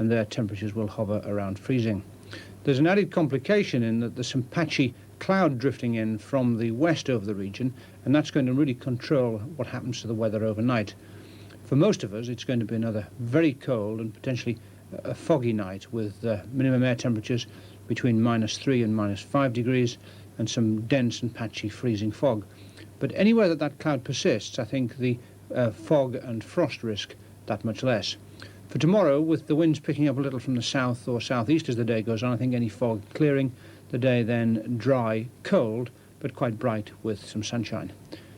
and their temperatures will hover around freezing. There's an added complication in that there's some patchy cloud drifting in from the west over the region, and that's going to really control what happens to the weather overnight. For most of us, it's going to be another very cold and potentially a foggy night with minimum air temperatures between -3 and -5 degrees and some dense and patchy freezing fog. But anywhere that that cloud persists, I think the fog and frost risk that much less. For tomorrow, with the winds picking up a little from the south or southeast as the day goes on, I think any fog clearing, the day then dry, cold, but quite bright with some sunshine.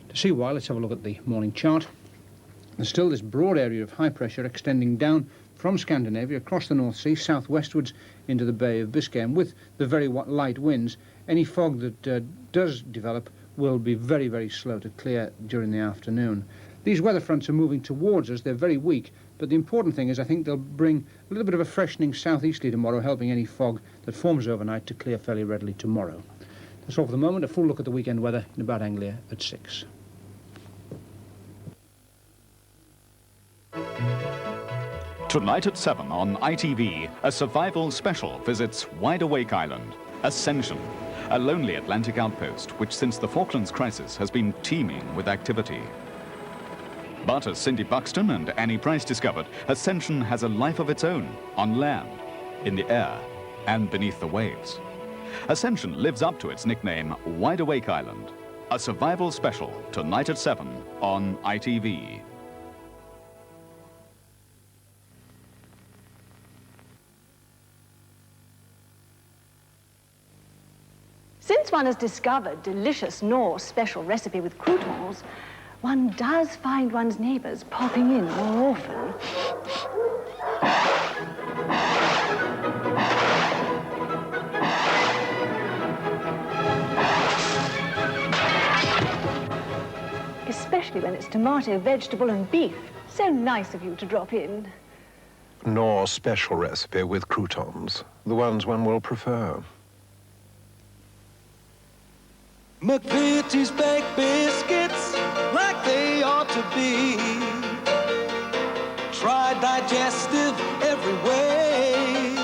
To see why, let's have a look at the morning chart. There's still this broad area of high pressure extending down from Scandinavia across the North Sea, southwestwards into the Bay of Biscay, and with the very light winds, any fog that does develop will be very, very slow to clear during the afternoon. These weather fronts are moving towards us. They're very weak, but the important thing is I think they'll bring a little bit of a freshening southeasterly tomorrow, helping any fog that forms overnight to clear fairly readily tomorrow. That's all for the moment. A full look at the weekend weather in About Anglia at 6. Tonight at 7 on ITV, a survival special visits Wideawake Island, Ascension, a lonely Atlantic outpost which since the Falklands crisis has been teeming with activity. But as Cindy Buxton and Annie Price discovered, Ascension has a life of its own, on land, in the air, and beneath the waves. Ascension lives up to its nickname, Wideawake Island, a survival special tonight at 7 on ITV. Since one has discovered delicious Knorr special recipe with croutons, one does find one's neighbours popping in more often. Especially when it's tomato, vegetable and beef. So nice of you to drop in. Knorr special recipe with croutons, the ones one will prefer. McVitie's baked biscuits like they ought to be. Try Digestive every way.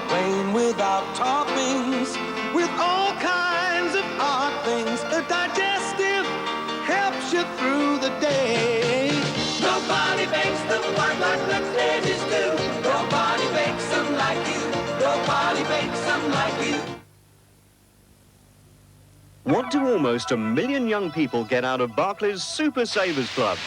Plain without toppings, with all kinds of odd things. A Digestive helps you through the day. Nobody bakes them quite like McVitie's do. Nobody bakes them like you. Nobody bakes them like you. What do almost 1 million young people get out of Barclays Super Savers Club?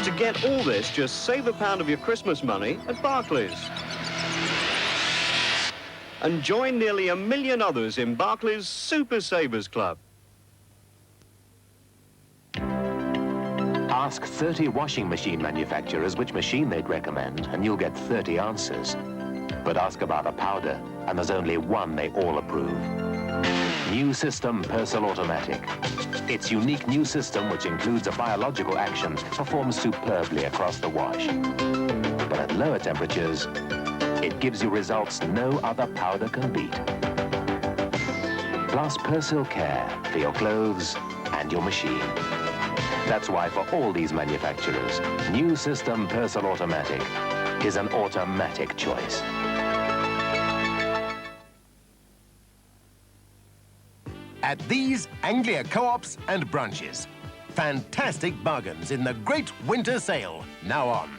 To get all this, just save £1 of your Christmas money at Barclays. And join nearly 1 million others in Barclays Super Savers Club. Ask 30 washing machine manufacturers which machine they'd recommend, and you'll get 30 answers. But ask about a powder, and there's only one they all approve. New system Persil Automatic. Its unique new system, which includes a biological action, performs superbly across the wash. But at lower temperatures, it gives you results no other powder can beat. Plus Persil Care for your clothes and your machine. That's why for all these manufacturers, new system Persil Automatic is an automatic choice. At these Anglia Co-ops and branches. Fantastic bargains in the great winter sale, now on.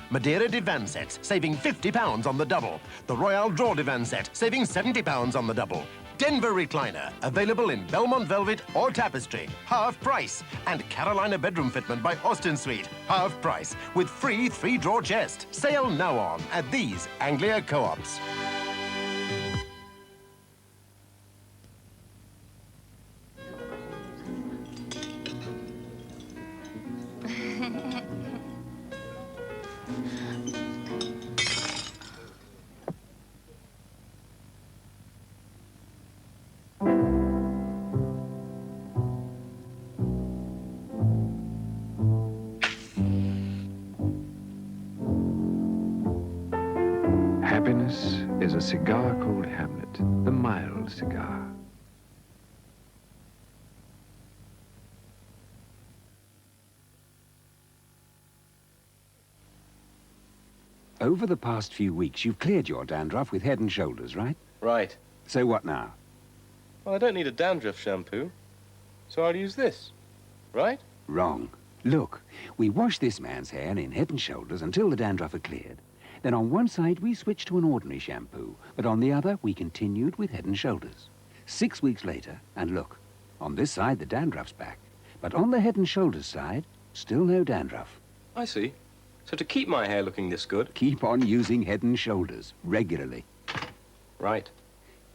Madeira divan sets, saving £50 on the double. The Royal Draw divan set, saving £70 on the double. Denver recliner, available in Belmont velvet or tapestry, half price. And Carolina bedroom fitment by Austin Suite, half price, with free 3-drawer chest. Sale now on at these Anglia Co-ops. Happiness is a cigar called Hamlet, the mild cigar. Over the past few weeks, you've cleared your dandruff with Head & Shoulders, right? Right. So what now? Well, I don't need a dandruff shampoo, so I'll use this, right? Wrong. Look, we washed this man's hair in Head & Shoulders until the dandruff had cleared. Then on one side, we switched to an ordinary shampoo, but on the other, we continued with Head & Shoulders. 6 weeks later, and look, on this side, the dandruff's back. But on the Head & Shoulders side, still no dandruff. I see. So to keep my hair looking this good... Keep on using Head & Shoulders regularly. Right.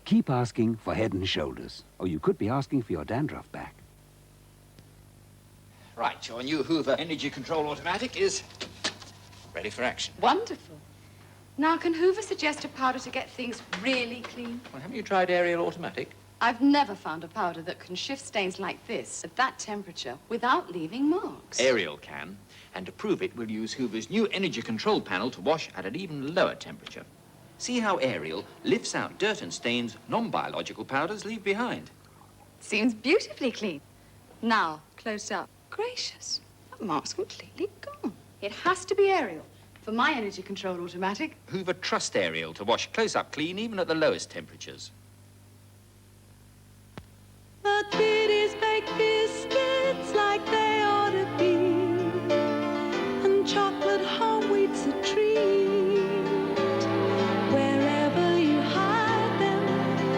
Keep asking for Head & Shoulders, or you could be asking for your dandruff back. Right, your new Hoover Energy Control Automatic is ready for action. Wonderful. Now, can Hoover suggest a powder to get things really clean? Well, haven't you tried Ariel Automatic? I've never found a powder that can shift stains like this at that temperature without leaving marks. Ariel can, and to prove it, we'll use Hoover's new energy control panel to wash at an even lower temperature. See how Ariel lifts out dirt and stains non-biological powders leave behind. Seems beautifully clean. Now, close up. Gracious, that mark's completely gone. It has to be Ariel for my energy control automatic. Hoover trusts Ariel to wash close-up clean even at the lowest temperatures. McVitie's baked biscuits like they ought to be, and chocolate Homewheat's a treat. Wherever you hide them,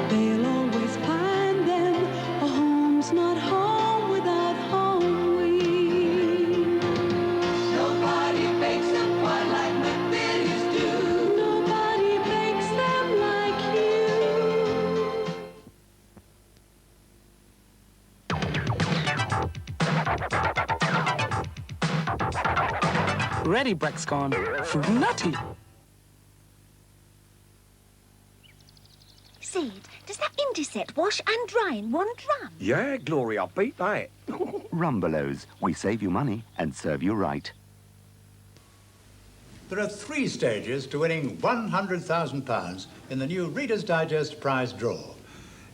they'll always find them. A home's not home without Homewheat. Nobody bakes them quite like McVitie's do. Nobody bakes them like you. Ready, Brek's gone. Fruit nutty. Seed, does that Indiset wash and dry in one drum? Yeah, Glory, I'll beat that. Rumbelows. We save you money and serve you right. There are 3 stages to winning £100,000 in the new Reader's Digest prize draw.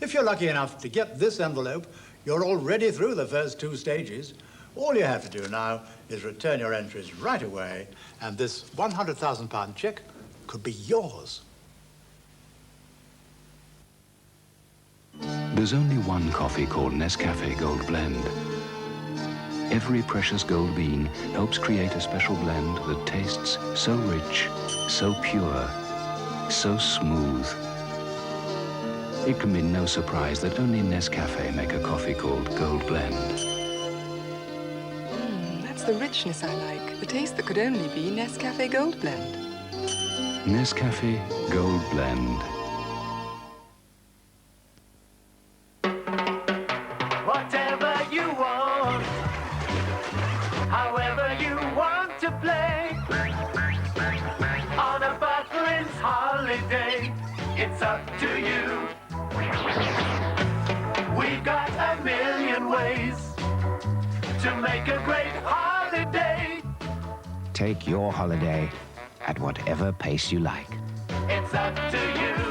If you're lucky enough to get this envelope, you're already through the first 2 stages. All you have to do now is return your entries right away, and this £100,000 cheque could be yours. There's only one coffee called Nescafé Gold Blend. Every precious gold bean helps create a special blend that tastes so rich, so pure, so smooth. It can be no surprise that only Nescafé make a coffee called Gold Blend. That's the richness I like. The taste that could only be Nescafé Gold Blend. Nescafé Gold Blend. Whatever you want, however you want to play, on a Butlin holiday, it's up to you. We've got a million ways to make a great holiday. Take your holiday at whatever pace you like. It's up to you.